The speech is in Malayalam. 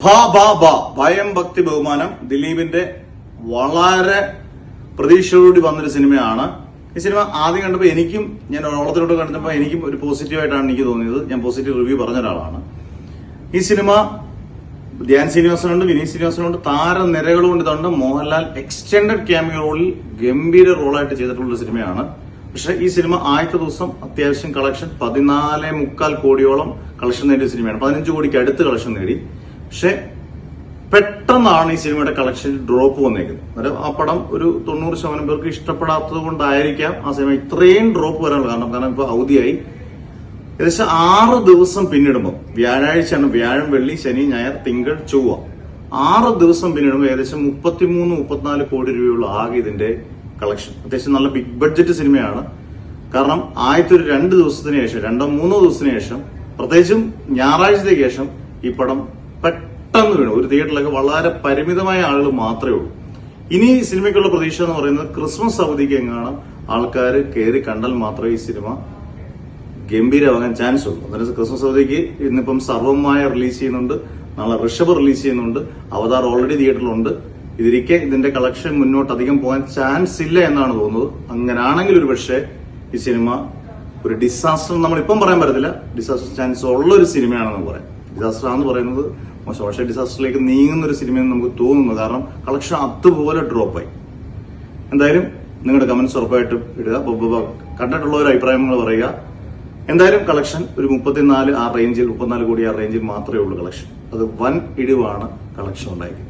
ഭയം ഭക്തി ബഹുമാനം ദിലീപിന്റെ വളരെ പ്രതീക്ഷയോടുകൂടി വന്നൊരു സിനിമയാണ്. ഈ സിനിമ ആദ്യം കണ്ടപ്പോൾ എനിക്കും, ഞാൻ ഓളത്തിലോട്ട് കണ്ടപ്പോൾ എനിക്കും ഒരു പോസിറ്റീവായിട്ടാണ് എനിക്ക് തോന്നിയത്. ഞാൻ പോസിറ്റീവ് റിവ്യൂ പറഞ്ഞ ഒരാളാണ്. ഈ സിനിമ ധ്യാൻ ശ്രീനിവാസനുണ്ട്, വിനീത് ശ്രീനിവാസനുണ്ട്, താരനിരകളുകൊണ്ട് ഇതുണ്ട്. മോഹൻലാൽ എക്സ്റ്റൻഡഡ് ക്യാമിയോ റോളിൽ ഗംഭീര റോളായിട്ട് ചെയ്തിട്ടുള്ള സിനിമയാണ്. പക്ഷെ ഈ സിനിമ ആദ്യത്തെ ദിവസം അത്യാവശ്യം കളക്ഷൻ 14.25 കോടിയോളം കളക്ഷൻ നേടിയ സിനിമയാണ്. 15 കോടിക്ക് അടുത്ത് കളക്ഷൻ നേടി. പക്ഷെ പെട്ടെന്നാണ് ഈ സിനിമയുടെ കളക്ഷൻ ഡ്രോപ്പ് വന്നേക്കുന്നത്. അന്നേരം ആ പടം ഒരു 90% പേർക്ക് ഇഷ്ടപ്പെടാത്തത് കൊണ്ടായിരിക്കാം ആ സിനിമ ഇത്രയും ഡ്രോപ്പ് വരാനുള്ള കാരണം ഇപ്പൊ അവധിയായി. ഏകദേശം 6 ദിവസം പിന്നിടുമ്പോൾ, വ്യാഴാഴ്ചയാണ്, വ്യാഴം, വെള്ളി, ശനി, ഞായർ, തിങ്കൾ, ചൊവ്വ, 6 ദിവസം പിന്നിടുമ്പോൾ ഏകദേശം 33-34 കോടി രൂപയുള്ള ആകെ ഇതിന്റെ കളക്ഷൻ. അത്യാവശ്യം നല്ല ബിഗ് ബഡ്ജറ്റ് സിനിമയാണ്. കാരണം ആദ്യത്തെ ഒരു 2 ദിവസത്തിന് ശേഷം, 2-3 ദിവസത്തിന് ശേഷം, പ്രത്യേകിച്ചും ഞായറാഴ്ചത്തേക്ക് ശേഷം ഈ പടം പെട്ടെന്ന് വീണു. ഒരു തിയേറ്ററിലൊക്കെ വളരെ പരിമിതമായ ആളുകൾ മാത്രമേ ഉള്ളൂ. ഇനി ഈ സിനിമയ്ക്കുള്ള പ്രതീക്ഷ എന്ന് പറയുന്നത് ക്രിസ്മസ് അവധിക്ക് എങ്ങാനും ആൾക്കാർ കയറി കണ്ടാൽ മാത്രമേ ഈ സിനിമ ഗംഭീരമാകാൻ ചാൻസ് ഉള്ളൂ. അതായത് ക്രിസ്മസ് അവധിക്ക് ഇന്നിപ്പം സർവമായ റിലീസ് ചെയ്യുന്നുണ്ട്, നാളെ ഋഷഭ് റിലീസ് ചെയ്യുന്നുണ്ട്, അവതാർ ഓൾറെഡി തിയേറ്ററിലുണ്ട്. ഇതിരിക്കെ ഇതിന്റെ കളക്ഷൻ മുന്നോട്ട് അധികം പോകാൻ ചാൻസ് ഇല്ല എന്നാണ് തോന്നുന്നത്. അങ്ങനാണെങ്കിൽ ഒരു പക്ഷേ ഈ സിനിമ ഒരു ഡിസാസ്റ്റർ, നമ്മളിപ്പം പറയാൻ പറ്റത്തില്ല, ഡിസാസ്റ്റർ ചാൻസ് ഉള്ള ഒരു സിനിമയാണെന്ന് പറയാം. ഡിസാസ്റ്റർ ആണെന്ന് പറയുന്നത് മോശം, പക്ഷേ ഡിസാസ്റ്ററിലേക്ക് നീങ്ങുന്ന ഒരു സിനിമയെന്ന് നമുക്ക് തോന്നുന്നു. കാരണം കളക്ഷൻ അതുപോലെ ഡ്രോപ്പായി. എന്തായാലും നിങ്ങളുടെ കമന്റ്സ് ഉറപ്പായിട്ടും ഇടുക. കണ്ടിട്ടുള്ള ഒരു അഭിപ്രായങ്ങൾ പറയുക. എന്തായാലും കളക്ഷൻ ഒരു 34 കോടി ആ റേഞ്ചിൽ മാത്രമേ ഉള്ളൂ കളക്ഷൻ. അത് വൻ ഇടിവാണ് കളക്ഷൻ ഉണ്ടായിരിക്കുന്നത്.